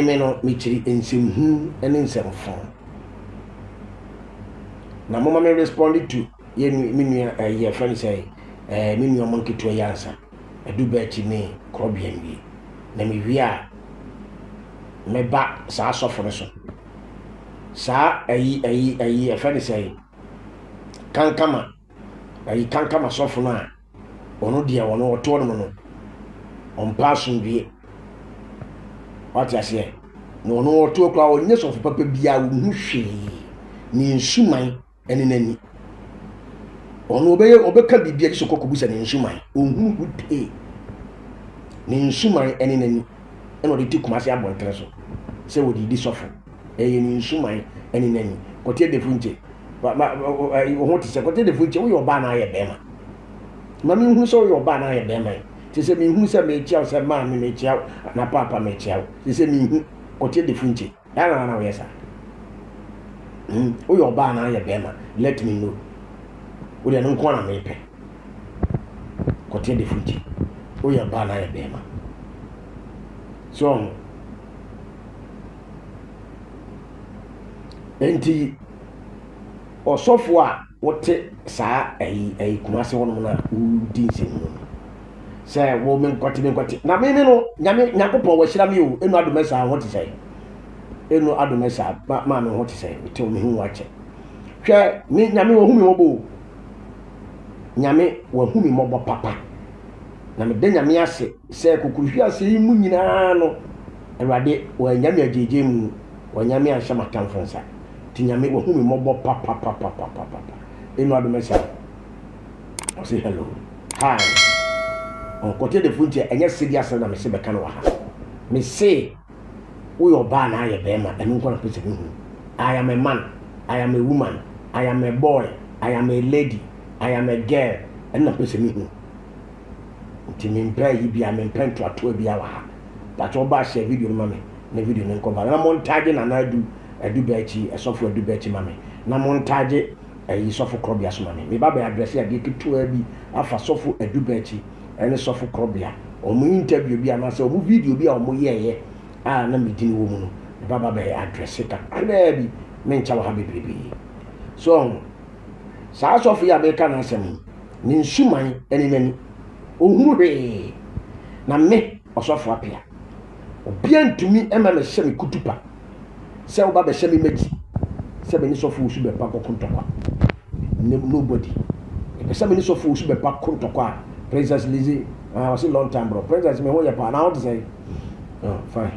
me no me chiri ensemhu ene nsemfo na mama me respond to ye me nua ye friend say me nua monkey to yansa adu ba chi me krobia nwie na me wi a me ba sa asofo so sa ayi friend say kankama sofo no a ono dia ono oto no no on pass nwie what you say no oto kwa onye sofo papa bia wo hu hwe ni nsuman ene nani ono obeka bibia ji sokoko busa ni nsuman ohun hute ni nsuman ene nani eno de tikumase abontere so se wo di sofo ni nsuman ene nani kote de funje wo ti se kote de funje wo yo ba na ye bema mami hu so yo ba na ye bema ti se mi hu se me chia se ma me chia na papa me chia ti se mi hu kote de funje na wo yesa wo yo ba na ye bema let me know wo de no kwa na me pe kote de funje wo yo ba na ye bema so enti osofo a wote saa ai kumase wono na udi nsemu se wo men kwati na me no nyame nyakopon wa hira me o enu adomesa ho te sai enu adomesa ma me ho te sai te o me hu wache hwe me nyame wo hu me wobo nyame wo hu me mobo papa na me de nyame ase se kokuruhwi ase yi mu nyina no awade wo nyame ajeje mu wo nyame ahya matamfonsa ti nyame wo hu me mobo papa enu adomesa I say hello hi on kote de funje enye serious na me se beka no ha me say wo yo ba na aye be ma enu nkwa pese hu I am a man, I am a woman, I am a boy, I am a lady, I am a girl enu na pese hu ti me mpra yi bia me mpento ato bia wa ha but wo ba share video no mame na video no nko ba na montage na na du adubachi esofo adubachi mame na montage ayi sofo krobia so mame me baba address ya de ketua bi afa sofo adubachi ene sofo krobia omo interview bi anase omo video bi a omo yeye na medini wo mu no me baba ba address ka kra bi me ncha wa ha bebrebe so sa sofo ya be ka na asem ni nsuman ene nani ohuru na me osofo apia obia ntumi ema me hye me kutupa se wo ba be hye me magi se be ni sofo usu be pa kokontokwa nobody e se be ni sofo usu be pa kokontokwa Princess Lizzie was a long time bro Princess me ho ye pa na what say oh fine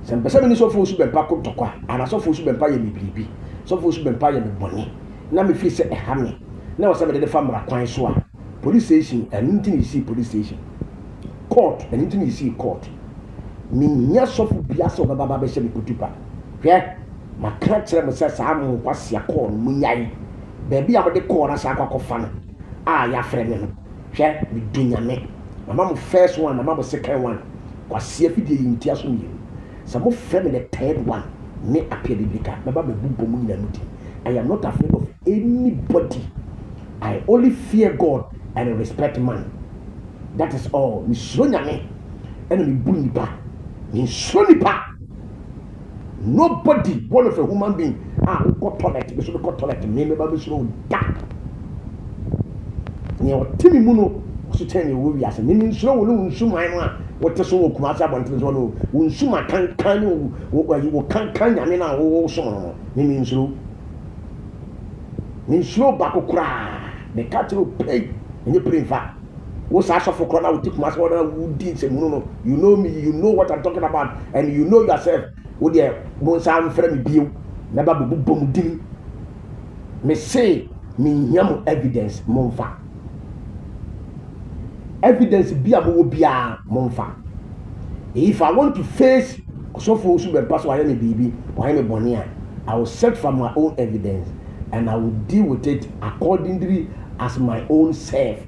se be se be ni sofo usu be pa kokontokwa ana sofo usu be pa ye me bibi sofo usu be pa ye me boni na me fi se e ha me na wo se be de famra kwan so a police station anything you see police station court anything you see court minya sofu bia so baba be hye me kutupa hwe maka kire me se sa mo kwase akọ no nyai be bia mo de call na sa akwakofa no ya frɛ me no hwe me dunyame mama mo first one mama mo second one kwase afidie yintia so mi sa mo frɛ me the third one me apia de bika baba be bubbo mu nyina nuti I am not afraid of anybody. I only fear God and respect man. That is all. Me so nyame and me bu nipa. Me so nipa. Nobody born of a human being go toilet, be so go toilet me ba be so da. Ni o timi mu no so tell you we ase me nso wo no nsu man no a what so wo kuma asa bonten so no wo nsu ma kan wo kan nyame na wo so no me nso bako kura the cattle pay and you pray for what's also for corner with my father who did say no you know me, you know what I'm talking about, and you know yourself. Would you want some friend be you never be boom dim me say me yam evidence monfa evidence be abo bia monfa if I want to face so for so be pass why me baby why me bonia I will search for my own evidence and I will deal with it accordingly as my own self,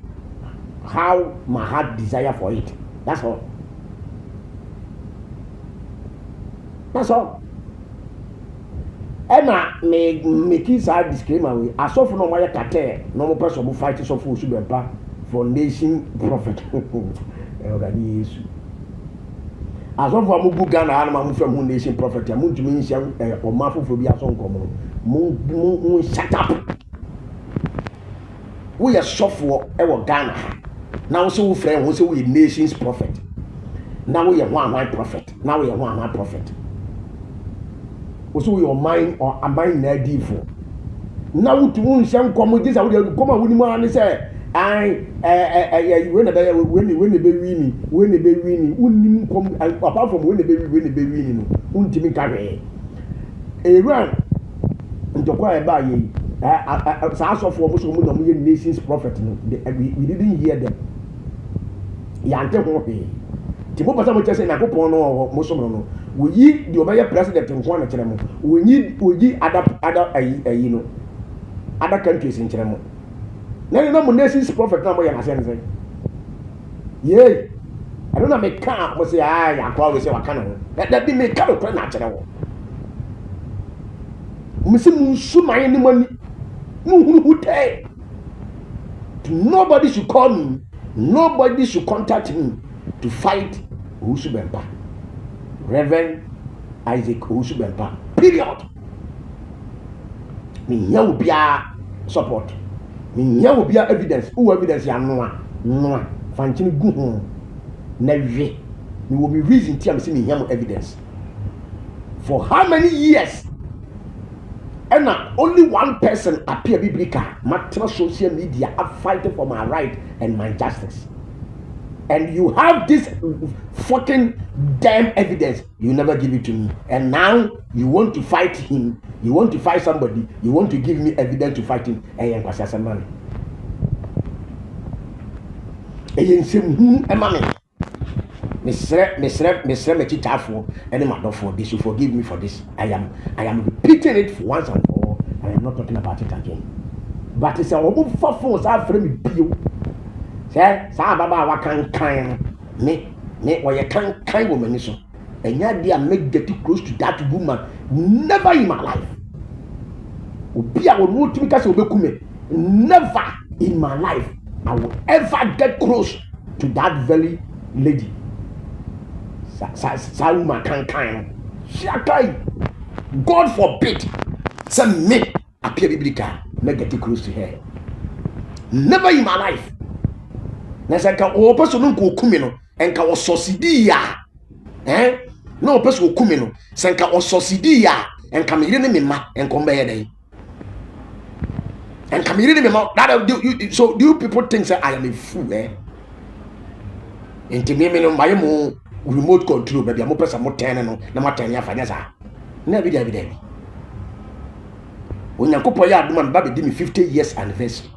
how my heart desire for it. That's all. That's all. And I make it a disclaimer. I saw for no why kate no person who fight so for super for nation prophet. as of amugu Ghana and my from nation prophet, a moon to me or Mafu for be a song common. Moon shut up. We are software our Ghana. Now so friend who say we nation's prophet. Now we are one prophet. Now we are one prophet. Also we are mine or a mine near for. Now to one some come this I will come with him and say when the baby winning come apart from when the baby winning untimate carry a run into quiet by ye as of almost nation's prophet we didn't hear them yante ho pe ti mo pasa mo chese na kopon no mo so no we yi the obey president nko na kire mo we yi other ayi no other countries in kire mo na mo nation's prophet na mo ya na say yeah I don't know me can mo say ya kwa we say waka no that be me ka no na kire wo mo se mo suman ni mani mo hu te nobody should call me. Nobody should contact me to fight Owusu Bempah. Reverend Isaac Owusu Bempah. Period. Me here will be a support. Me here will be a evidence. Who evidence ya noa? Noa. Fanchini gu ho. Na wie. Me will be reason ti am say me here evidence. For how many years? And only one person appear biblical, matter social media, are fighting for my right and my justice. And you have this fucking damn evidence, you never give it to me. And now you want to fight him, you want to fight somebody, you want to give me evidence to fight him. And man. Mr. Mechitafo, and for this, you forgive me for this. I am repeating it for once and for all. I am not talking about it again. But it's a woman for force. I frame you. Say, Sababa, what can me, or you can't kind woman. And yet, they are make getting close to that woman. Never in my life. Ubia will move to me because never in my life I will ever get close to that very lady. Sauma can God forbid some me appear biblical make get close to her. Never in my life. Na saka o person ko kumi no enka wo sosidi ya no person ko kumi no senka o sosidi ya enka me yire ne me ma enka mba ye dai enka me yire ne me ma that so do you people think say I am a fool enti me no mbaye mo remote control baby mo pesa mo ten no na mo ten ya fanya sa na bi da onyankopɔ ya adoma ba be di me 50 years anniversary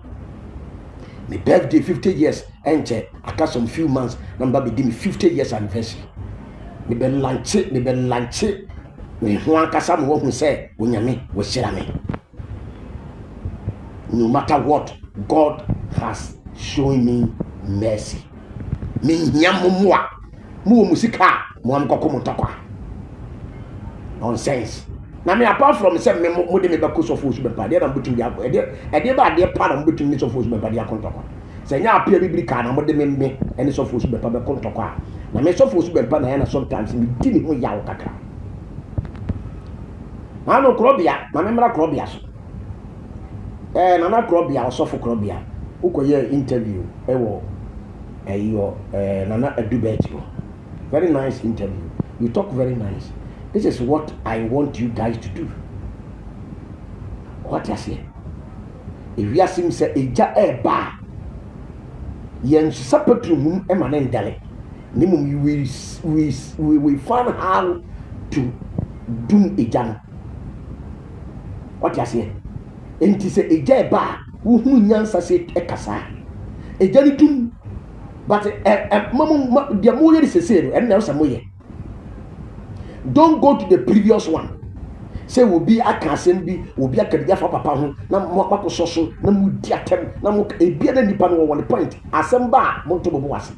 my birthday 50 years enche aka some few months na ba be di me 50 years anniversary me be lanche me ho akasa mo hu say onyame wo shira me no matter what God has shown me mercy me nyammoa mo musika mo am kokomo takwa nonsense na me apart from say me mo de me ba koso Owusu Bempah de na mbutum dia e de ba de pa na mbutum ni so Owusu Bempah dia kontokwa say nya apia biblika na mo de me ene so Owusu Bempah be kontokwa na me so Owusu Bempah na na sometimes me di ni ho yawo kakra na no krobia na me mra krobia so na na krobia so fo krobia ukoye interview ewo Nana Edubechi. Very nice interview. You talk very nice. This is what I want you guys to do. What I say? If you ask him, say, Eja eba. Yen sapetrum emanendale. Nimum we find how to do Ejan. What I say? Enti say Eja eba. Uhu nyansa se ekasa. Ejani dum. But mama dia moye di sesero and now samoye. Don't go to the previous one. Say will be akasen bi will be akadia for papa ho na mako soso na mu di atem na mu ebia na nipa no 1 point asemba mo to bo wase.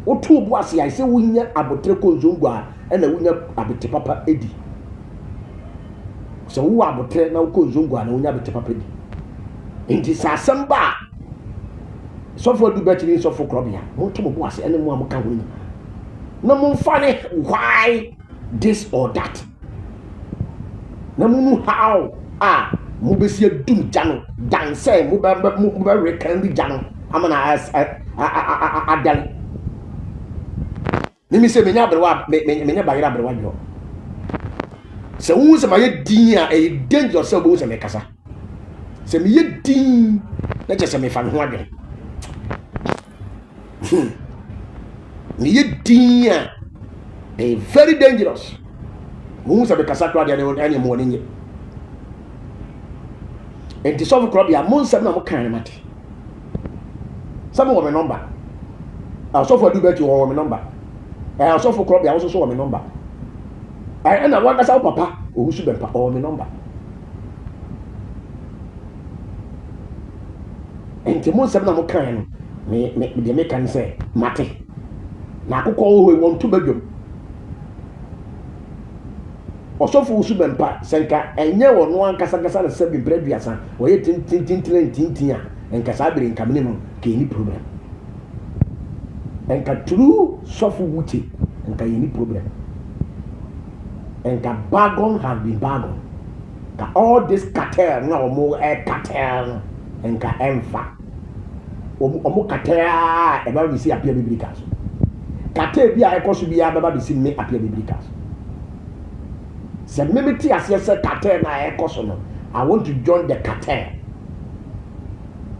Otu bo wase ai say wunya abotre ko nzongu a na wunya abete papa edi. So wo abotre na ko nzongu a na wunya abete papa edi. Enti sa asemba so for do better in so for krobia mo to mo wase ene mo amka ho ni na momfa why this or that na munu how mubesi adum jano dan say mube rekan bi jano amana adal ni mi se menya brewa menya bayira brewa jo se wu se maye din a dangerous se bo se me kasa se me ye din na je se me fa ho adwen me ye din a very dangerous wu se me kasa kwa dia ne mo ni enti so for bia mo nsem na mo kan mate some wo me number so for do bet you wo me number so for bia wo so wo me number na wa kasa papa o su bempa o me number enti mo nsem na mo kan no me de me kan say mate na akokọ wo won to badwom osofu usu bempa senka enye wo no ankasa kasa na sabi breduasa wo ye tintin a enka sabire nka mene no ke ni problem enka true sofu wuti enka ye ni problem enka bargain have been bargain ka all this cartel na omo cartel enka emfa omo cartel e ba bi si apia biblical cartel bi a ekoso bi a ba bi si me apia biblical. Se memeti asese cartel na ekoso no I want to join the cartel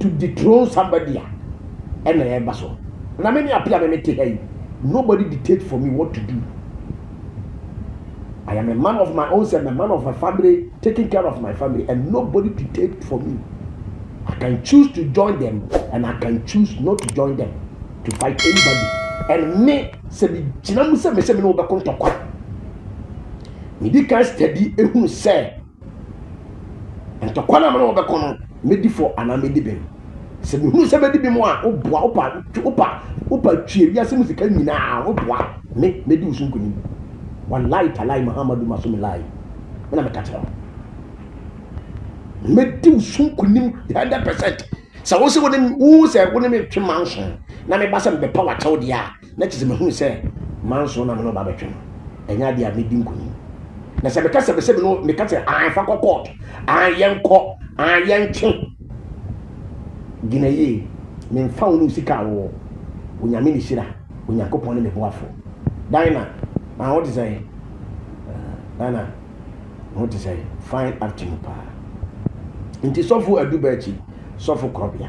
to dethrone somebody and na baso na me apia me te hey nobody dictate for me what to do. I am a man of my own self, a man of my family, taking care of my family, and nobody dictate for me. I can choose to join them and I can choose not to join them to fight anybody. And me se bi chinamu se me no be kontokwa me di kan steady ehunu se entokwa na me no be kono me di for ana me di bem se me hunu se me di bem a opa twie wi ase musika nyina oboa me di usunkuni wallahi talai Muhammadu masumi lai na me katara me di usunkuni 100%. So wo se wo ne me twe mansion na me ba se me power chaw dia na tise me hunu se mansion na me no ba betwe enya dia me di nkuni na se me ka se me no me ka se an fa court an yenko gina ye me mfa wo no sika wo onyame ni shira onyankopon ne me boafo dina na what is say dina what is say fine afternoon pa nti sofu adubachi sofu krobia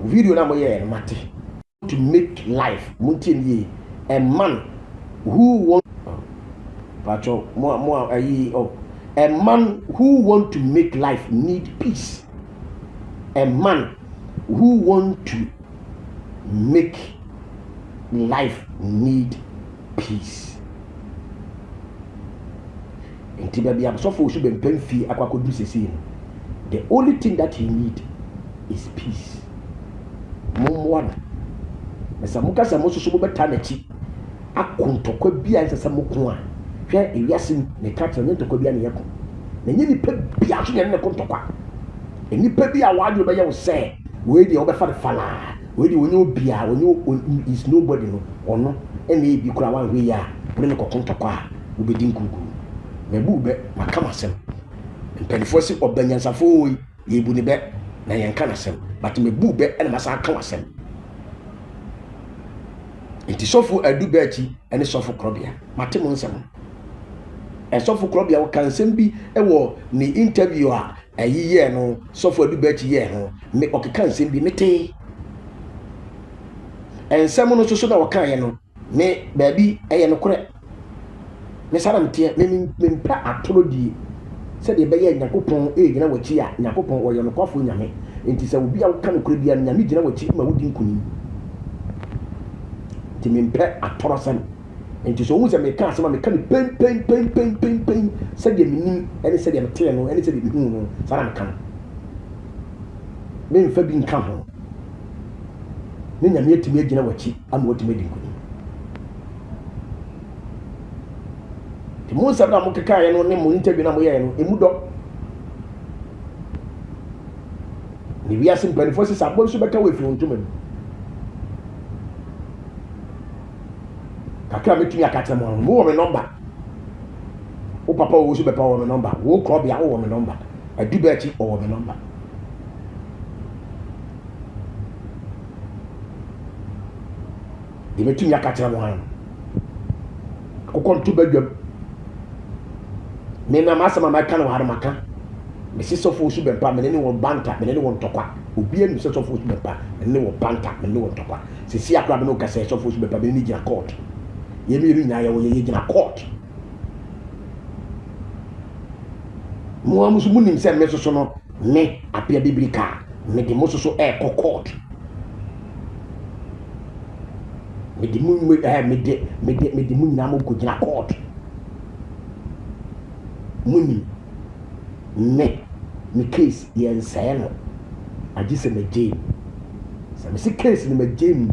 video na mo ye mate to make life muntie a man who want a man who want to make life need peace. A man who want to make life need peace. Enti baby am so for be pemfi akwakodu sesi. The only thing that he need is peace. Mumwana. Mesa muka sa mosusu bo beta na chi. Akontokwa bia nsesa moko a. Hwe ewiase ne katra ne ntokwa bia ne yeko. Na nyi nipa bia so ne kontokwa. Enipa bia wadwo be ye wo se, we dey obefa de fala. We dey woni obia, woni is nobody no. Ono ene bi kura wan hwe ya. Woni ne kontokwa a, obedi nkuku. Mebu be makamasem. Mpenifo si obanyansafo yi ebu ne be na yenka na sem. But mebu be ene masa aka wasem. Enti sofu adubachi ene sofu krobia mate mo nsem e sofu krobia wo kansem bi e wo ni interview a ayiye no sofu adubachi ye no me okeka nsem bi mete ensem no soso na wo kan ye no me baabi eye no kore me sara mte me mpa atolodi se de be ye nyakopon e gina wachi a nyakopon wo ye no kwafo nyame enti se obi a wo kan kore bia nyame gina wachi ma wodi nkunim ti me mpe atorosem enti so wu se me kan asema me kan pen se de minim ene se de mete no ene se de bihu no sara me kan me mfa bi nka ho me nyame atimi agina wachi ama watimi di nkuni ti mo se na mo keka ye no ne mo interview na mo ye no emu do ni wi asim planifo se sabon so beka we fi ontuma kakra metumi akata mo wo me number wo papa wo so bepa wo me number wo kro bia wo me number adu ba chi wo me number de metumi akata mo han akokɔ nto badwam me na masama maka no har maka me sisofo so bepa me ne wo banta me ne wo ntokwa obi anu sisofo so bepa me ne wo banta me ne wo ntokwa sisi akra be no kasa sisofo so bepa me ne gina court ye me ru nya ye wo ye gina court mo amusu munim se me so no me apia biblika me de mo so court me de mu me de mu nyina mo ko gina court muni me case yen say no agi se me jam se me case ni me jam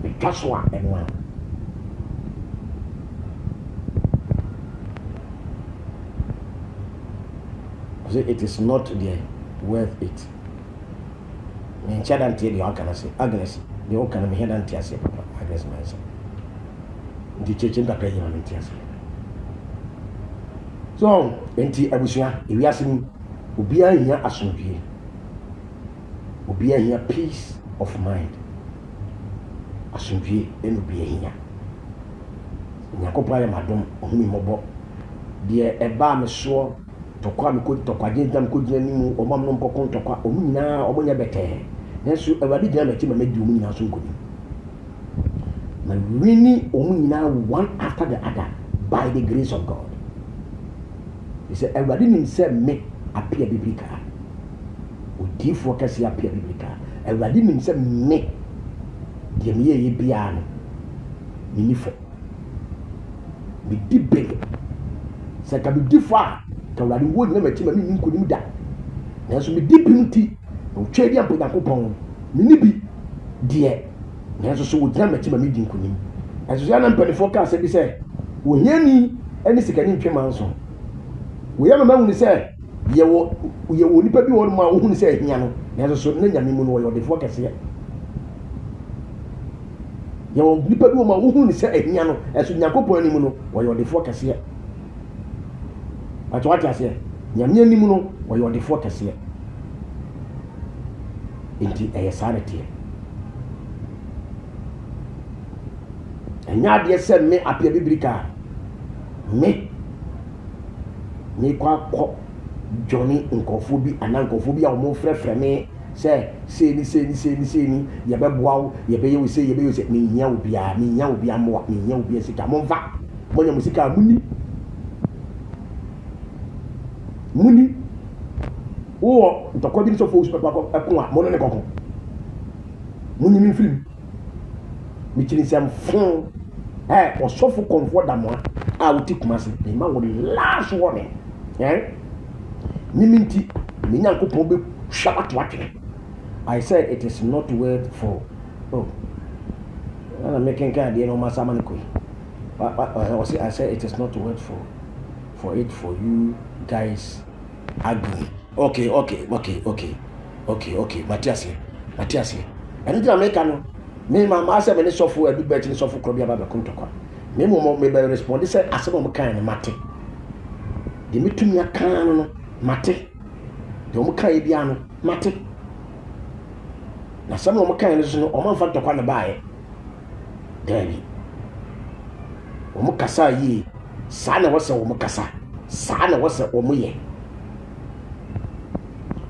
me kaswa enwa so it is not there worth it me chada ntie de akana se Agnes de o kana me head ntie ase papa Agnes man se ndi cheche ndaka yina me ntie ase so enti abusua ewiase ni obi ahia asomdwie obi ahia peace of mind asomdwie enu obi ahia nyakopa ya madom ohumi mobo de eba me so tokwa me ko tokwa dam ko gina nimu omam no mpoko tokwa omu nyina obonya bete nenso awade gina meti ma medi omu nyina so nkoni na winni omu nyina one after the other by the grace of God. He said awade nim se me apia biblika odifo kase apia biblika awade nim se me de me ye bia no minifo me di big se ka bi difo a ka awade wo nyina meti ma mi nkonim da nanso me di pinti o twedi ampo yakopon mini bi de nanso so wo nyina meti ma mi di nkonim nanso ya na mpanifo ka se bi se wo hiani eni sikani ntwema nso we ya mama hu ni se ye wo nipa bi wo ma wo hu ni se ehia no nanso so na nyame mu no wo defo kese ye wo nipa bi wo ma wo hu ni se ehia no eso nyakopon ani mu no wo defo kese ye atwa ase nyame ani mu no wo defo kese ye enti sanity enya de se me apia biblika me kwa Johnny nkofo bi anankofo bi a wo frefre me se ni ye beboa ye be ye se me nya obi amwa me nya obi sika mo mfa mo nya musika muni o ntokwa bi so fo super papa eko a mo no ne kokko muni mi film mi chiri sam fun o so fo comfort da mo a wuti kumase e ma wo last warning Niminti, Minyanko be shabat watching. I said it is not worth for. Oh, I'm making kind of no masamaniko. I said it is not worth for you guys agree. Okay. Matthias. And the American, me, my master, many software do better in software crobia by the Kuntaka. Me, may be responded, said, as some kind of matter. The mitumia can mate de omo kai bia no mate na sam omo kai no so no omo fa tokwa na baaye dabi omo kasa yi sa na wose omo kasa sa na wose omo ye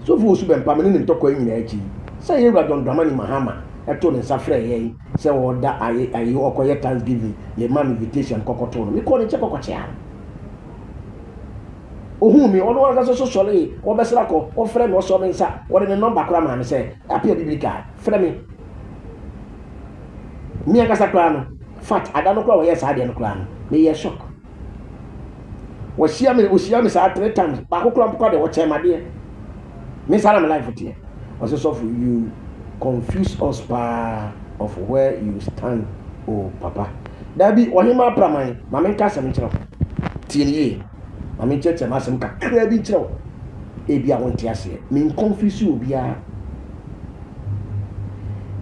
so fu su bempa me ne ntokwa nyina achi say ye Don Dramani Mahama eto ne safre ye say wo da ayi okoye Thanksgiving ye man invitation kokoto no me ko ne che kokoche ya ohumi ono waka so sole o besra ko o frɛ me o so me nsa o de ne number kra ma me sɛ apia biblika frɛ me mi aka sakra no fat ada no kra o yes ade no kra no me ye shock o sia me sa 3 times ba ko kra mpo de o che ma de me sara me life tie o so for you confuse us pa of where you stand oh papa dabi ohima praman ma me nka sam nkyerɛ tie ni Mami cheche masem ka kra bi nkyerɛ e bia wonte ase me confuse obia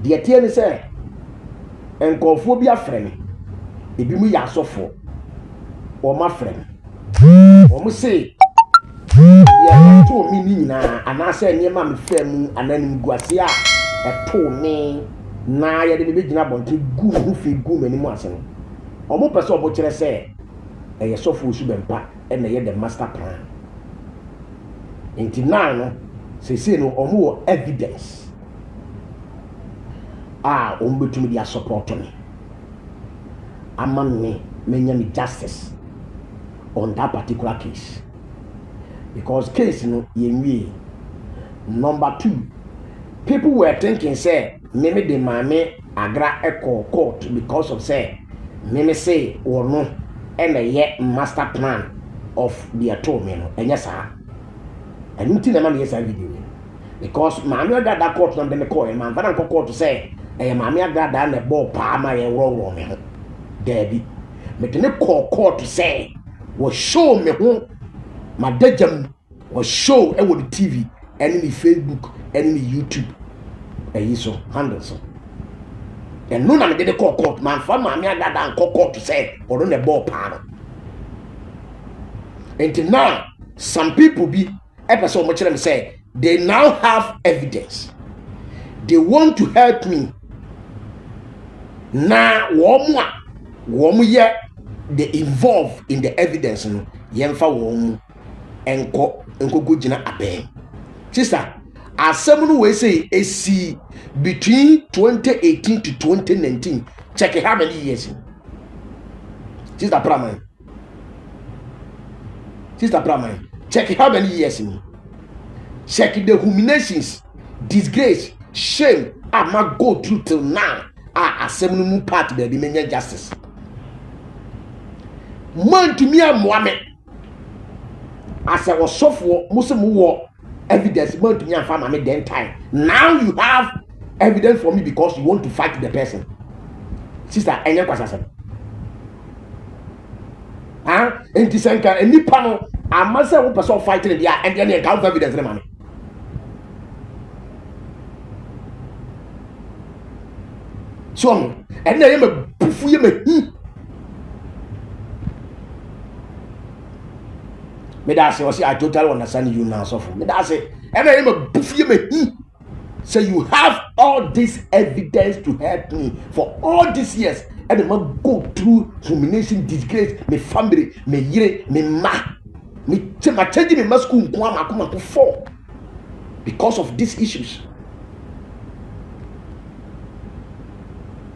de tie ne sɛ enkofo bi afrɛ me ebi mu ya asofo o ma frem o mu say ya to mi ni nyina anase enema me frem ananim guase a eto me na ya de me begina bonte gu hu fi gu mani mu ase no o mo pese o bo kire say eye sofo osu bempa e na ye the master plan enti na no say no o mo evidence o mbetumi dia support me amane menya me justice on that particular case because case no yenwie. Number 2, people were thinking say maybe the mame agra echo court because of say maybe say or no and a master plan of the atonement no enya sa and nti na man yes video because mame agra that court no dem call man van court to say mame agra that na ball pa ma ye wo me ho Debbie me tene call court to say was show me ho my dejam was show e wo the TV and the Facebook and the YouTube so handles so and no na me dey call court man for mame agra that court to say or no ball pa and now some people be episode much them say they now have evidence they want to help me na womu ye they involved in the evidence no yemfa womu enko go gina aben sister asem no we say esi between 2018 to 2019 check how many years sister Praman check how many years check the humiliations disgrace shame I might go through till now assembly part there the menya justice man to me amwame as I was software muslim war evidence man to me and farm me then time now you have evidence for me because you want to fight the person sister enya kwasa enti senka enipa no amase wo person fighting dia and then you have evidence man so and then me bufu ye me da say I totally understand you now so for me da say and then me bufu ye so you have all this evidence to help me for all these years and I go through humiliation disgrace me family me yire me ma me change me ma school nko amakoma to fall because of these issues.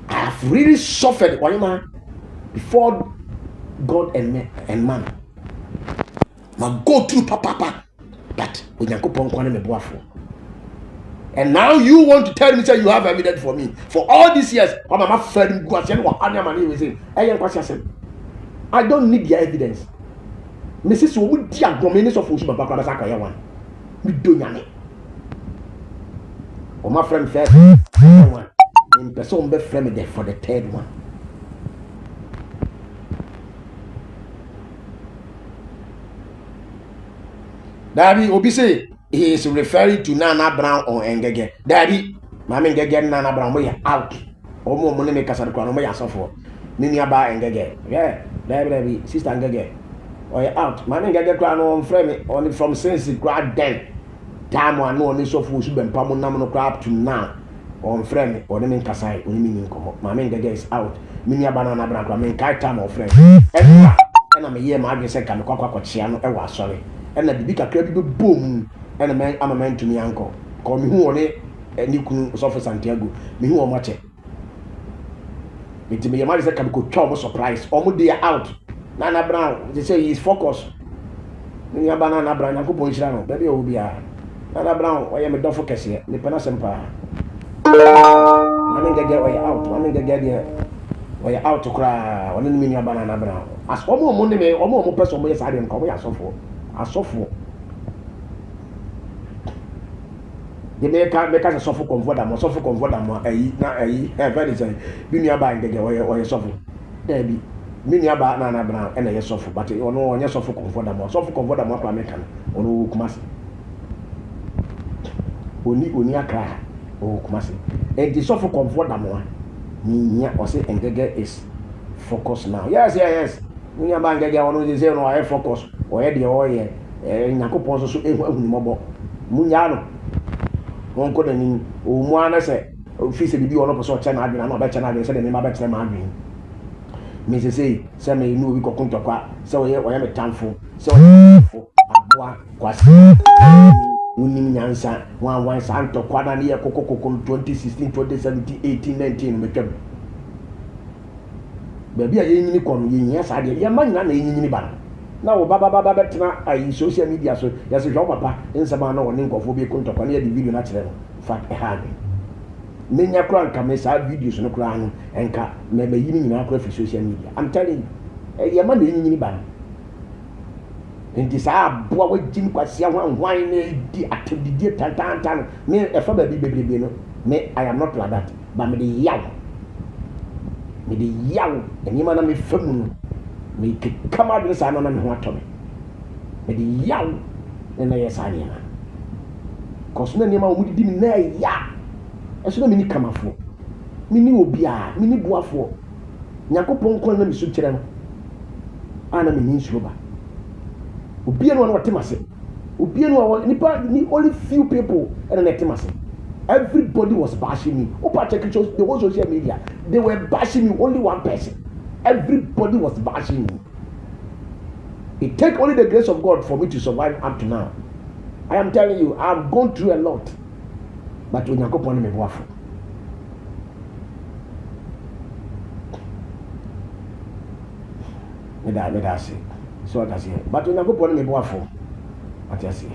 I have really suffered before God and man. Ma go through papa but onyankopon kwane me boafo. And now you want to tell me say you have evidence for me for all these years. I don't need your evidence. Mrs. Would dia gomenis of Usma Papa Sakaya one. We do yame. Oh, my friend first one. In person be friend there for the third one. Daddy Obise he is referring to Nana Brown or Ngege. Daddy, Mammy Ngege Nana Brown, we are out. Omo money make us a crown, we are so Nini Aba Ngege. Yeah, baby, sister Ngege. Or you out. Mammy Ngege crown on frame only from since it grad then. Time one no only so full should be Pamonamano crab to now. On frame or the main Kasai, only meaning come up. Mammy Ngege is out. Minia Banana Brown, I mean, Kai time or friend. And I'm a year, my second, Cocochiano, I was sorry. And the big credible boom. And I'm a man to me uncle. Call me who on it and you can suffer Santiago. Me who are much it. Me to me, your mother said, can go trouble surprise. Almost they are out. Nana Brown, they say he's focused. Nina Banana Brown, Uncle Bonchano, baby will be a Nana Brown, I am a dog focus here. The Penasempa. Mammy get way out. Mammy get here. Why out to cry. One in your banana brown. As almost money, almost person, yes, I didn't come here so for. I saw for. The make a suffer comfort and suffer comfort and very say, be nearby and get away or suffer. There be nearby Nana Brown and a suffer, but you know, on your suffer comfort and suffer comfort and more American or no Kumasi. Only a cry, oh Kumasi. And the suffer comfort and more. Or say and is focus now. Yes. Munya banga ga wono say no I focus. Oye de oye Yakopon so ehunimobo. Munya no. Won ko dani o mu ana say office bi ono person che na adwena na be che na adwena say de me ma be che ma adwena. Me say me nu obi kokunto kwa say oye me tamfo say oye aboa kwase unim nyansa wan santo kwa na ye kokokoko 2016 2017 18 19 metwam baby aye nyini kon ye nya sa de ye ma nyina na ye nyini ba na wo baba betena ai social media so ya se hwa papa nsema na woni nkofo bi kunto kwa na ye di video na kire no fact ehade menya kura nka me sa videos no kura no enka me yini nyina kura fi social media I'm telling you ye ma na ye nyini ba nti saa boa wagim kwasia hwan na di atedidie tantantan me efa ba bi bebrebe no me I am not like that but me de yaw enima na me famu no me kama de sa na me ho atome me de yaw na yesa ne na koso na enima wo didi me na ya eso na me ni kamafo me ni obia me ni boafo Yakopon kon na me so kire no ana me ni nsuro ba Obi enu what temase. Obi enu nipa ni only few people and an temase. Everybody was bashing me. Opa check the whole social media. They were bashing me, only one person. Everybody was bashing me. It take only the grace of God for me to survive up to now. I am telling you, I've gone through a lot. But when you go upon me, boafo. Me da say. So what I say, but when I go pon me boafo, what I say,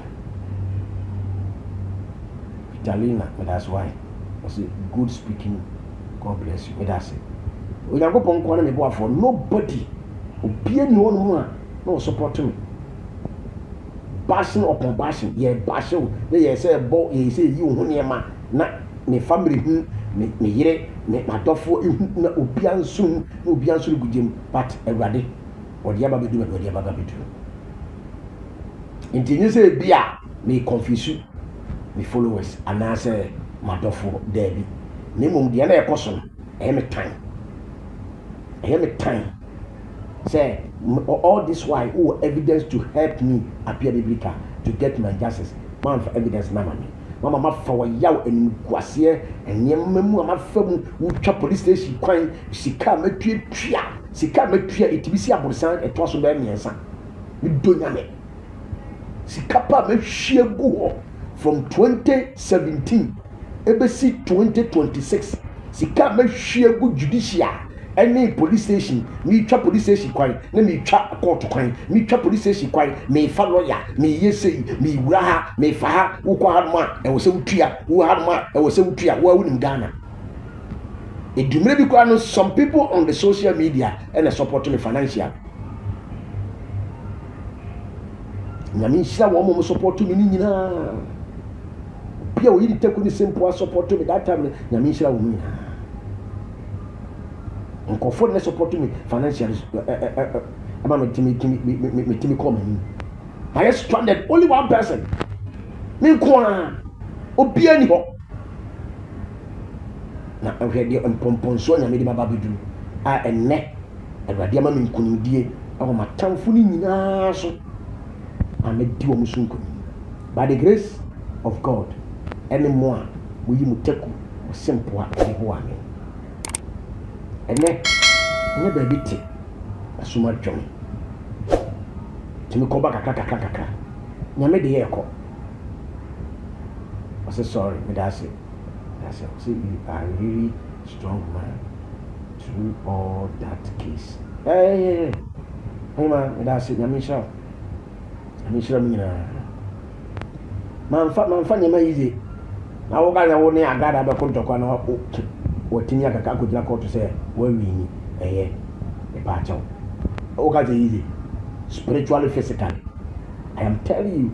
Vitalina, that's why I say good speaking. God bless you. That's it. When I go pon me boafo, nobody, obi any one no support me. Bashing upon bashing, yeah, bashing. They say bo, you say you hunyema na me family me yire me matofo na obi ansun gudem, but everybody. Or the other do or the other do. Until you say bia me confuse me followers and I say madofo Debbie. Name the other person, every time. Say all this why evidence to help me appear biblical to get my justice. Man for evidence na me. Mama ma fa wa yaw enim kwase enyemamu ma fa mu utwa police station kwan sika metua etibisi aborsan eto so ba miensa me donyame sika pa mehwie gu ho from 2017 ebesi 2026 sika mehwie gu judicial any police station me twa police station kwan na me twa court kwan me twa police station kwan me fa lawyer me yesei me wura ha me fa ha wo kwa hadma e wo se wutua wo hadma e wo se wutua wo awunim Ghana edumre bi kwa no some people on the social media and support me financial nyame hira wo mo support me ni nyina bia wo yiri teku ni simple support me that time nyame hira wo mi nkofo na support me financially ama me timi come in I stranded only one person me kwa obi ani ho na ahwede empomponso nya me di baba bedu a enne awade ama me nkunimdie awo matamfo ni nyina so amedi wo musunku by the grace of God anymore we yi muteku simple a ho ame ene ba biti asuma dwom timi ko ba kakaka nyame de yeko I say sorry me da say see you are really strong man through all that case hey man me da say nyame sha me man fa nyama yize na wo ga na wo ne agada be ko ntokwa na wotini akaka akojira court say we win e pa chaw o ga je yize spiritually physically I am telling you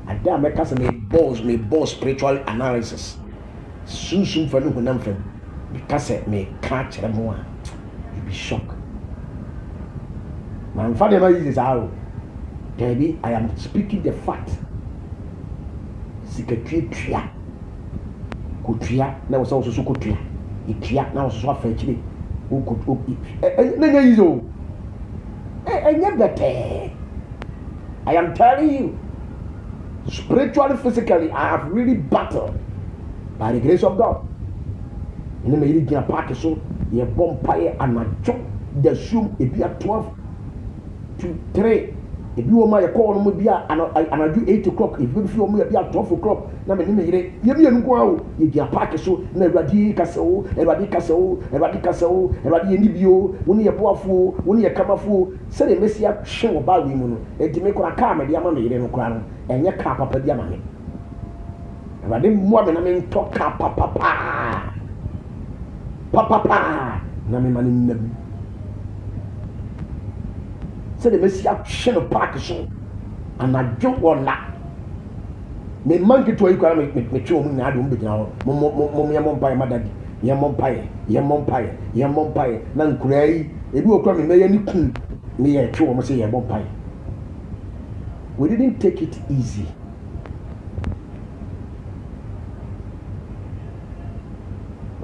ada make us me boss spiritual analysis soon for no hunam fam because me catch them one you be shocked man father ma yize sao Debbie, I am speaking the fact. Sikatria, Kutria, now was also Kutria. Itia, now was so fetching. who could easy. I am telling you, spiritually, physically, I have really battled by the grace of God. In the middle of party, so you bumpire and a chop the zoom if you are 12 to 3. If you want my call, and I do 8 o'clock. If you feel me, be at 12 o'clock. Now, you be a party, so everybody castle, everybody castle, everybody castle, everybody in the bio, when you are powerful, when you are camaful, say the Messia show about women, and to make a car, my dear mammy, and your car, papa, dear mammy. And I didn't want to talk papa. Papa, Nami Manin. Say the Messia Shen of Parkinson, and I don't want that. Me monkey to equal me children, I don't be now. Mom pie, my daddy, Yamon pie, Yamon pie, Nan Cray, if you will come in any king, me a two almost say Yamon pie. We didn't take it easy.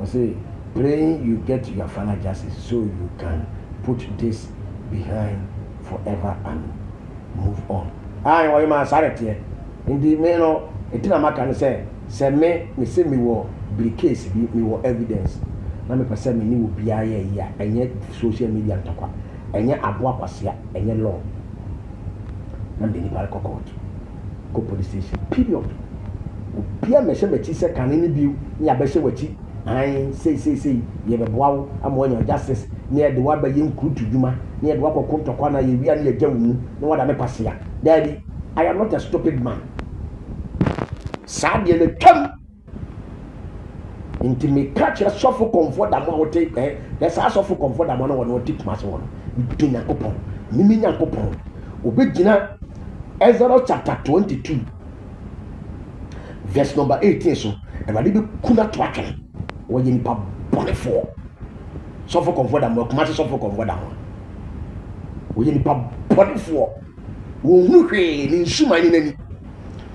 I say, praying you get your final justice so you can put this behind forever and move on. I want my sanity. In the main, it is a can say me say me will be case, me will evidence. Now me person me will be a year, and yet social media and talk, and yet abua pasia, and yet law. Now the Nepal court, go police station. Period. Pia me say me say can any view, ya be say what I say, ye be wow, I'm one your justice near the one by you crew to Juma, near the Wako Kunta Kwana, you are near Jamu, no one I pass here. Daddy, I am not a stupid man. Sadly, the come into me catch a suffer comfort that one will take, there's a suffer comfort that one will take my one. Do not open, Mimina Copon, Obigina, Ezra chapter 22, verse number 18. So, and I didn't could not watch him. When you pop bonnet for suffer comfort and work, matter suffer comfort down. When you pop bonnet for, won't look in Suma in any.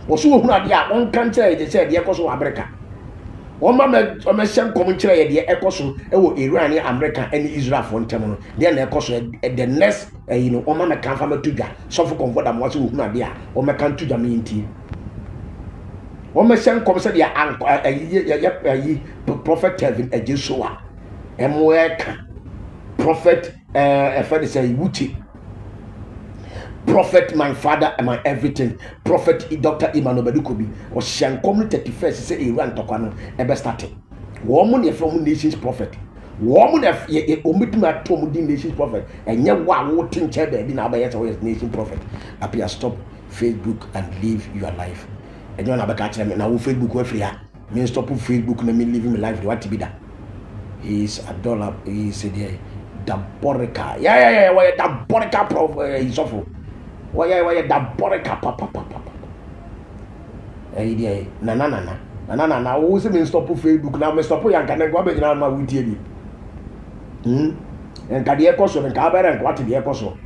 Was so not yet one country, they said the Echoes of America. One mamma, or my son commentary, the Echoes of Iran, America, and Israel for Tamil. Then the Echoes the next, or Mamma can from a tuga, suffer comfort and what's not there, or my country, I mean tea. One may send come said your uncle prophet Kevin a Joshua Mweka prophet a say Wuti prophet my father and my everything prophet Dr. Emmanuel Bedukobi or Shan community 31st say Iran Tokano ever started. Woman from nations prophet. Woman if ye omit my tom nations prophet and yet one think chair baby now by nation prophet. Appear stop Facebook and live your life. And you're not catching me now. Facebook way free. Me stop Facebook. Me living my life. What to be that? He's $1. He's a Daborica. Yeah. Why a Daborica prof? He's awful. Why a Daborica papa? Hey, na. Who say me stop Facebook now? Me stop you can go back now. My with you. And can the echo so? And can I what the echo so?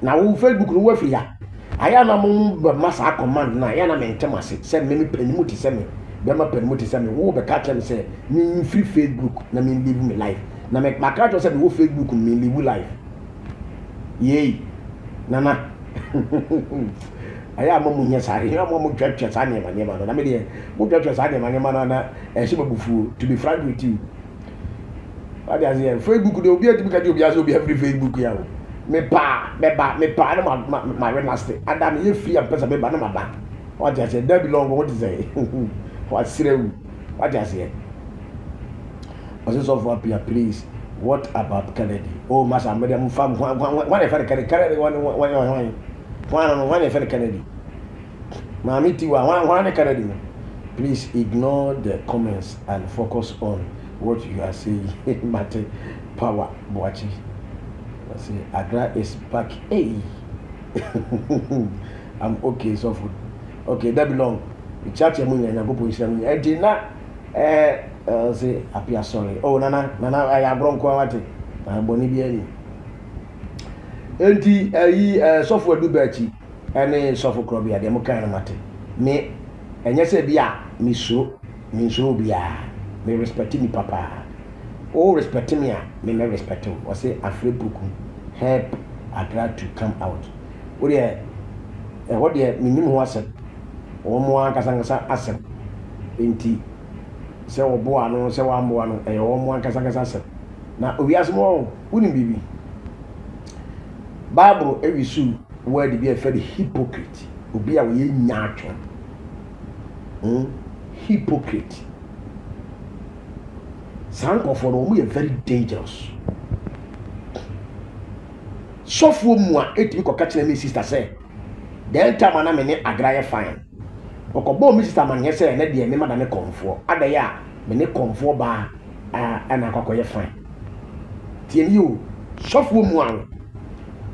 Now Facebook no way free. I am a master command now. I am a mentor. Send me penmuti send me. Bema penmuti send me. Who be catch and say me free Facebook. Na me live my life. Na make my catch say me Facebook me live life. Yay, nana. I am a munya sari. I am a munya church sani manyema. Na me dey munya church sani manyema na shibabufu. To be frank with you, what I say Facebook dey obi ati because obi aso obi every Facebook ya. Me pa na my wednesday adam you free and person me ba na ma ba what I say that belong what is say what sire what I say was so for appear please what about Kennedy oh master madam fam one if Kennedy one if Kennedy mami tiwa one Kennedy please ignore the comments and focus on what you are saying matter power boachi. See, Agra is back. Hey, I'm okay. So food. Okay, that belong. The church money and I go position. I did not. Say, appear sorry. Oh, Nana, I have bronco. What? I'm Bonibiani. Enti, software do better. Any software crop here. Demo kind of matter. Me, and yes, be a me so be a me respect me papa. oh respect me me me respect you o say afre buku help Agra to come out o de what de minim ho asem o mo ankasa asem enti se wo bo ano se wa mo ano e wo mo ankasa asem na owi asmo woni bibi Bible ewisu word be a very hypocrite obi a we nyaatwo hypocrite sankofo no mu very dangerous sofo mu a etimi ko catch na me sister say den time na me ne Agra fine okobo me sister man say na de me mada ne konfo adaye a me ne konfo ba ana akokoye fine tie ni o sofo mu a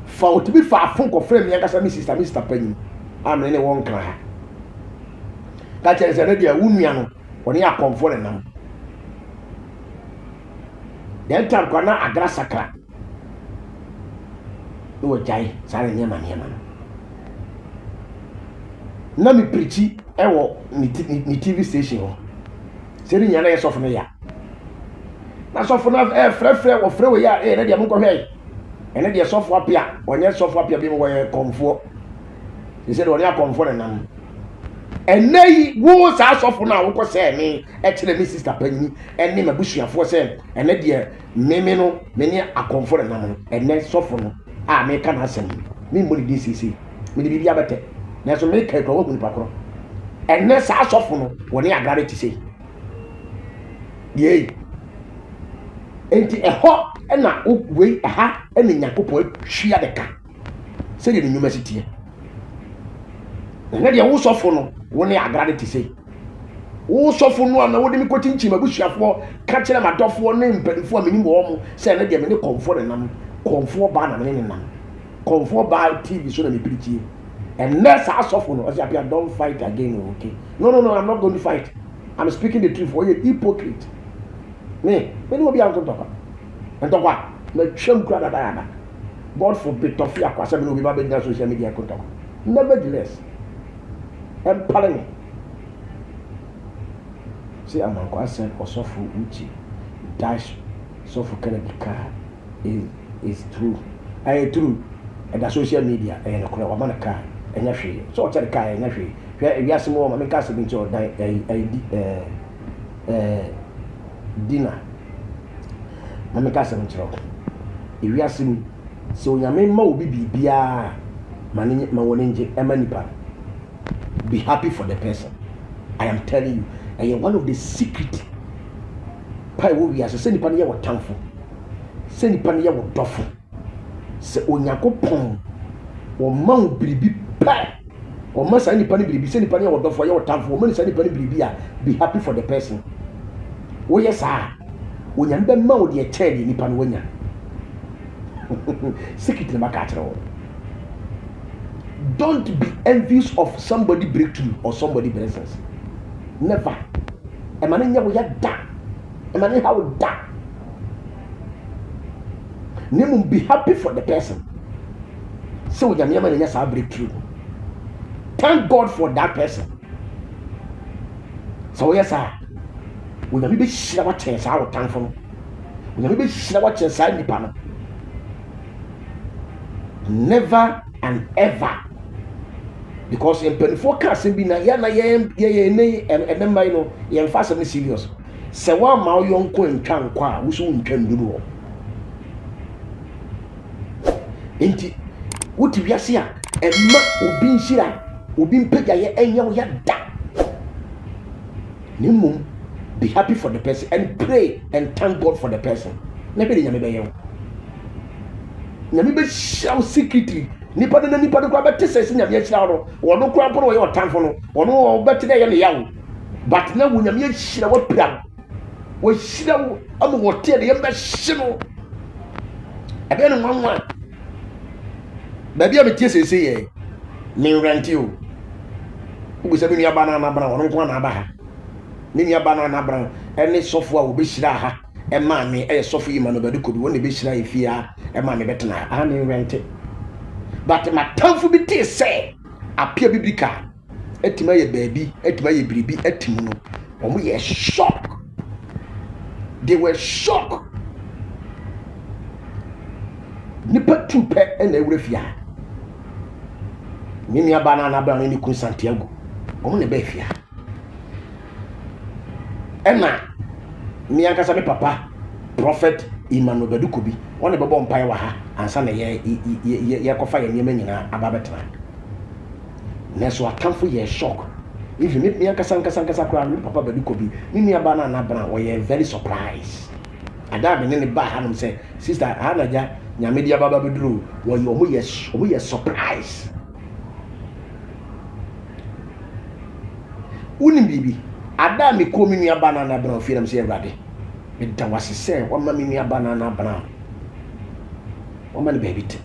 fa otibi fa afon ko frame yakasa me sister panyi amene ne won kan ha ka chere se na de wunua no oni akonfo ne nam den time ko na Agra sakra no jai sare nyama na mi preachi ewo ni TV station ho seri nyana yesofu no ya na sofu na frefre wo frewe ya na dia monko hwe ene dia sofu apia onye sofu apia bi mo ye konfo se de oni akonfo na nam enei wo sa sofu na wo ko se mi e kire mi sister panyi ene mabusuafo se ene dia meme no me ni akonfo na nam ene sofu no a me ka na asem mi mo ni DCC mi di bibia bete na so me ka ko wo ni pakro ene sa sofu no wo ni Agra ti sei ye enti eho na we ha ene nyakopo twia de ka se de nyuma sitie na de wo sofu no wo ni Agra ti sei wo sofu no na wo de mi kotinchi mabusuafo ka kire madofo ne mpanifo a menim wo mo se na de me ne comfort nam comfort ba na me ne nam comfort ba TV so na me preach and next asofo no say apia don't fight again okay no I'm not going to fight I'm speaking the truth for you hypocrite me no be am to talk and talk what na twam kura da God forbid to fear kwase me no be ba be na social media ko talk nevertheless I'm telling you see am kwase osofo uchi dash sofo kanabika is true true and the social media and the wa man ka enya hwe so o chere ka enya hwe hwe wiase mo ma me ka se bi ncho dan dinner ma me ka se ncho wiase mi so nyame ma obi bibia ma woni nje ema nipa be happy for the person I am telling you and one of the secret pai wo wiase se nipa ne ye wotamfo se nipa ne ye wodofo se onyakopon wo man biribi pa o ma sa nipa ne biribi se nipa ne wodofo ye wotamfo wo ma sa nipa ne biribi a be happy for the person wo yes ah onyam be ma wo de chair nipa ne wonya secret ne maka atro don't be envious of somebody breakthrough or somebody blessings never e ma nya wo ya da e ma ha wo da name be happy for the person so we nyame nya sa breakthrough thank God for that person so yes sir we nyame be shira wa chen sa wo tanfo no we nyame be shira wa chen sa nipa no never and ever because in forecast be na ya na ye ne ememba you know ye mfa me serious se wa ma o yonko ntwa nkwa a wo so ntwa nduru enti wuti wiase a emma obi nhira obi mpega ye enya wo ya da nimum be happy for the person and pray and thank God for the person na be nyame be ye nyame be shout secretly nipa de kwa be tese nyame ya hira no wono kura poro ye otanfo no wono obetene ye ne yawo but na wo nyame hira wo pira wo hira wo am wo te de ye be hye no ebe no nwanwa baby am tie sese ye me renti o ugu se bi ni abana na bra wono nko na aba ha ni abana na bra ene sofo a wo be hira ha e ma me e sofo yi ma no badu ko bi woni be hira e fia e ma me betena ha me renti but my tanfu bi te say apia biblika etima ye baby etima ye biribi etimu no omo ye shock they were shocked nipa tupe na ewure fia mimi abana na ba ni kun Santiago o ne ba fia ena mi ankasa me papa prophet Emmanuel Bedukobi one bebo mpai wa ha ansa na ye kofa ye niam nyina ababetra na so akamfo ye shock even me ankasa kwa me papa Bedukobi mimi abana na bra o ye very surprised ada be ne ba ha no say sister hanaja nyame dia baba beduru wo ye omo ye surprise unim bibi ada me ko mimi abana na bra ofie nam say Awurade me da wase say wo ma mimi abana na bra wo ma ne baby te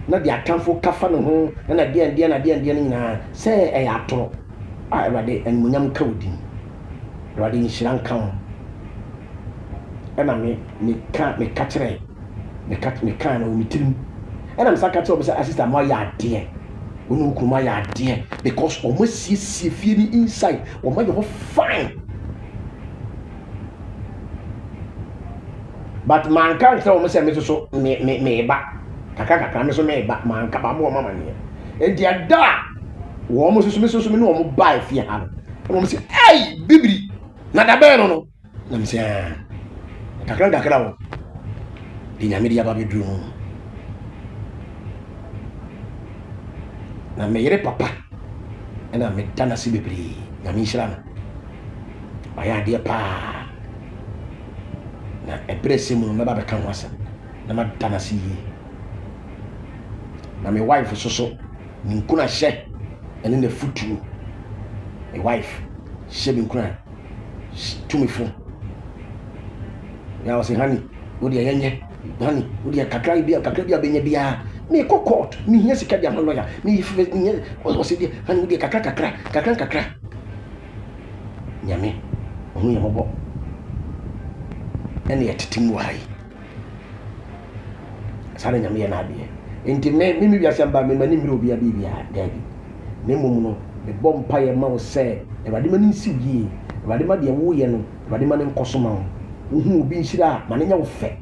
na dia atamfo kafa no ho na dia nyina say e atoro Awurade enmunyam ka odin Awurade nhiran kan ena me katre me kan na omitirim ena me sakatre obi say sister ma ya ade onu kuma ya ade because o mo sie fie ni inside o ma yo fine but man kan say o mo say me so me ba kaka me so me ba man ka ba mo mama ne e dia da wo mo so me no mo ba fie ha no mo say hey bibiri na da be no na me say kakra wo di nyame dia ba bedru na me yere papa ena me dana si bebri nyame nhira na aya dia pa na ebresimu na ba be kan wasa na ma dana si na me wife so ni nkuna hye ene na futu my wife she bi nkuna to me phone ya wase hani odi yenye hani odi kakra bia benye bia me kokot mi hia sika dia lawyer mi wase dia hani odi kakra nyame onu ya bobo ene yetetimu hai sare nyame ya na ade enti me bia samba me mani mi obi abi bia dabi ne mum no me bom pa ye ma wo se Awurade mani nsi wie Awurade ma de wo ye no Awurade ma ne nkoso ma wo uhu obi nhira ma ne nya wo fe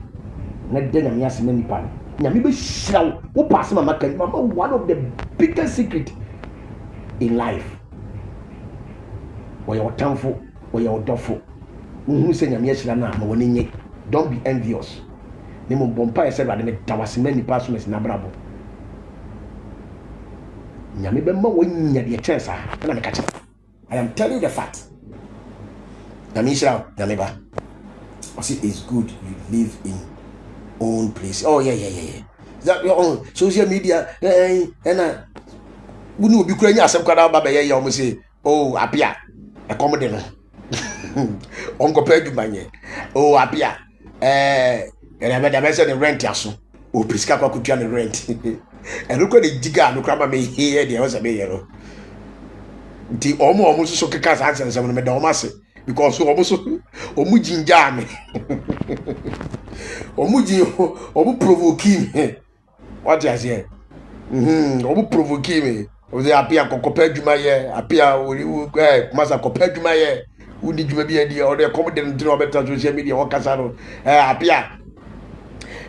na de nyame asema nipa no nyame be hira wo pass mama kan mama one of the biggest secret in life wo ye otamfo wo ye odofo uhu se nyame hira na ma woni nye don't be envious ne mo bompa ese Awurade me tawasema nipa so mes na brabo nyame be ma wo nya de chance na me ka kire I am telling you the fact nyame hira nyame ba I say it's good you live in own place. Oh yeah. That your own social media and wouldn't be crying as some kind of baby. You almost say, oh, apia, a comedy. Uncle Pedro Manye. Oh, apia. And I made a message in rent. Oh, Piscapa could turn the rent. And look at the digger, look at me here. There was a mayor. The almost so cast answer some of the Domasi. Because almost omu jame omu provoking what you say omu provoking me o dey apia kokopa adwuma ye apia kumasa kopa adwuma ye udi dwuma bi adi o dey come den tro beta social media o kasa no apia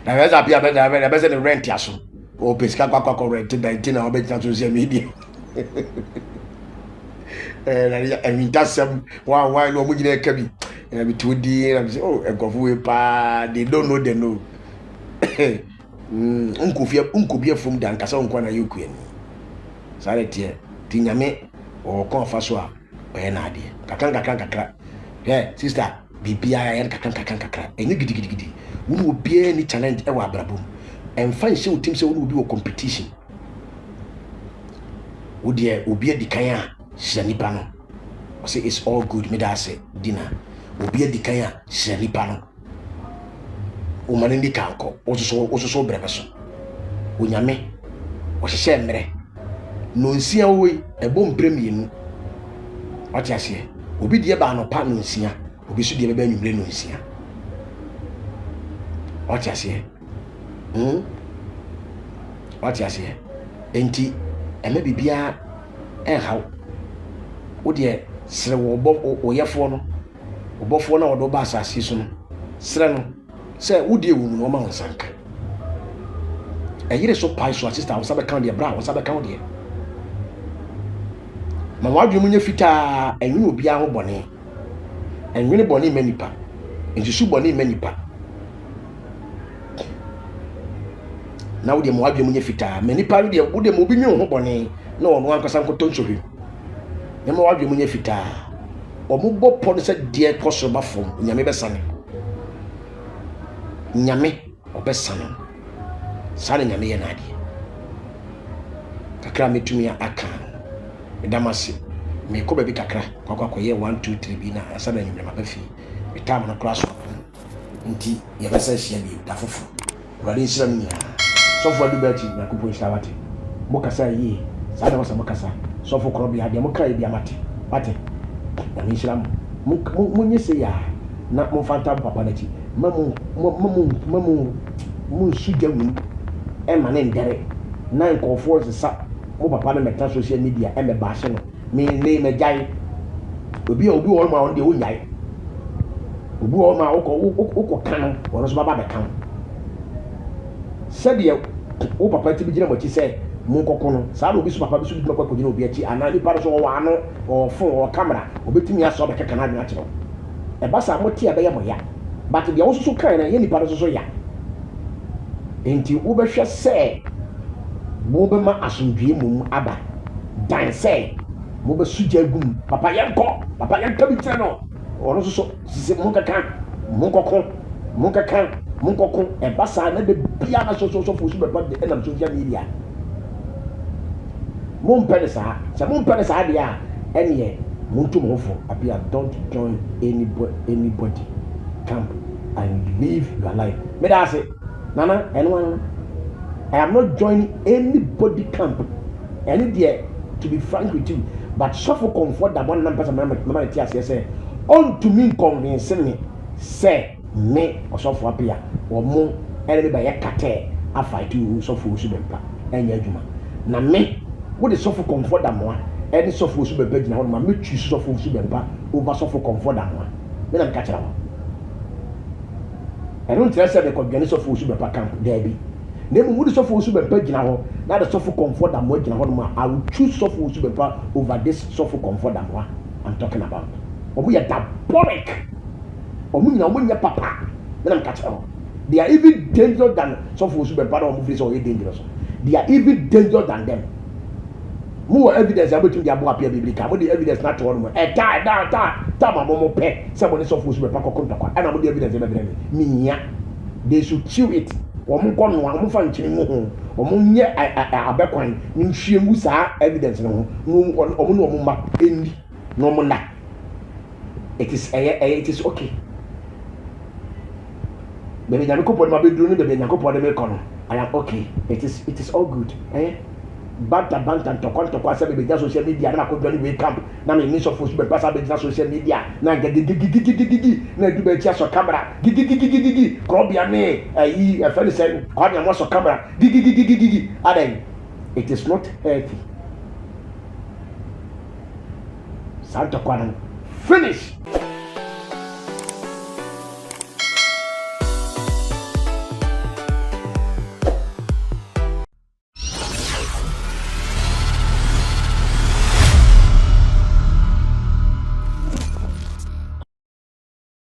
na wes apia be say the rent yaso o pesika kwa rent 19 na o beta social media I mean that's some why no mujine kabi and be too dear and say oh egofwe pa they don't know they know unko bia from dan kasa unko na yoku ani sare tie ti nyame o kon fa so a o ye na ade kakra sister bibia ya kakra eni gidi wonu obia ni challenge e wa abrabom en fa nse otim se wonu obi wo competition wo de obi adikan a Shanipa no. I say it's all good. Me da say dinner. Obi adikan a Shanipa no. O mane ndi kanko. Oso brebeso. Onyame. O hye mmere. No nsia we ebom premium. What you say? Obi de ba no pa no nsia. Obi so de be anwumre no nsia. What you say? What you say? Enti eme bibia how wo de sere wo oyefo no obofo na odo ba asase so no sere no se wo de ewu no ma nsanka ɛyere so pae so sister wo sabe kan de bra wo sabe kan de ma wadwe mu nya fitaa enwene obi a ho bɔne enwene bɔne ma nipa nsusu bɔne ma nipa na wo de ma wadwe mu nya fitaa ma nipa de wo de ma obi nwe ho bɔne na ɔno ankasa nkoto nsohwe na ma wadwe mu nya fitaa ɔmo bɔ pɔ no sɛ deɛ kɔso ba fom nyame bɛsane nyame ɔbɛsane sane nyame yɛ nadeɛ kakra metumi aka medamase mekɔ baabi kakra kwakɔyɛ 1 2 3 bi na asana nyame mabafi metam no kora so nti yɛbɛsɛ hyia bi da foforo wurade nhyira me nyinaa sɔfo adu baachi nyankopɔn nhyira wate mokasa yie saa na wɔsɛ mokasa sɔfo korɔ bi adeɛ moka yɛ bi amate wate nyame nhyira mo monyɛ sɛ yɛ na momfa ntam papa no akyi mu nsuga mu ɛma ne ndɛre na nkɔfoɔ sesa mo papa no mɛta social media ɛmɛba ahye no me mɛgyae obi wɔ ma ɔno deɛ wonyae obi wɔ ma wokɔ ka no ɔno so baba bɛka no sɛdeɛ wo papa ti bi gyina m'akyi sɛ monkɔkɔ no saa na obi so papa bi so bi kɔ gyina obi akyi anaa nipa no so ɔwɔ ano ɔwɔ phone ɔwɔ camera obɛtumi asɔ bɛkeka no adwene akyerɛ wo ɛba saa mote a ɛbɛyɛ mo ya but deɛ wo so kae no yɛ nipa no so ya enti wobɛhwɛ sɛ mobɛma asomdwie mom aba dan sɛ mobɛsugya agum papa yɛnka bi kyerɛ no ɔno so sɛ monkɔko ɛba saa na da bia na sɔfo so bɛba de ɛnam social media mompɛ ne saa sɛ mompɛ ne saa deɛ a ɛneɛ monto mo ho fo apia don't join anybody camp and live your life me da ase nana ɛno I am not joining anybody camp any there to be frank with you but suffer comfort that one person mama tia say on to me convince me say me osofo apia wo mo ene ba ye kate afight you sofo osu bempa enya adwuma na me wo de sofo comfort that mo ene sofo osu bempa gina ho ma me twi sofo osu bempa over sofo comfort that mo me na me ka kira wo I don't tell say the convince sofo osu bempa camp there be na mu wudi sofo osu bempa gina ho na the sofo comfort that mo gina ho ma I will choose sofo osu bempa over this sofo comfort that mo I'm talking about omo ya diabolic omo nyina omo nya papa na I'm catch am they are even dangerous than sofo osu bempa na omo feel so dangerous they are even dangerous than them mo evidence about to dia bo apia biblical mo the evidence na to no ta ma mo pe se mo ne sofo osu bempa kokon takwa na mo the evidence be be me nya they should chew it omo kono omo fa nkyini mu ho omo nye abekwan ni nhwie mu saa evidence no ho omo no omo ma eni no omo na it is okay bebe nyame kopɔ ma be duro ni bebe nyame kopɔ de me kono I am okay it is all good banta ntokwa se bebe ja social media na ko dwani we camp na me ni so fo super pass be ja social media na gigi na du be tia so camera gigi krobia me yi e fele se ko na mo so camera gigi aden it is not healthy santo kwa finish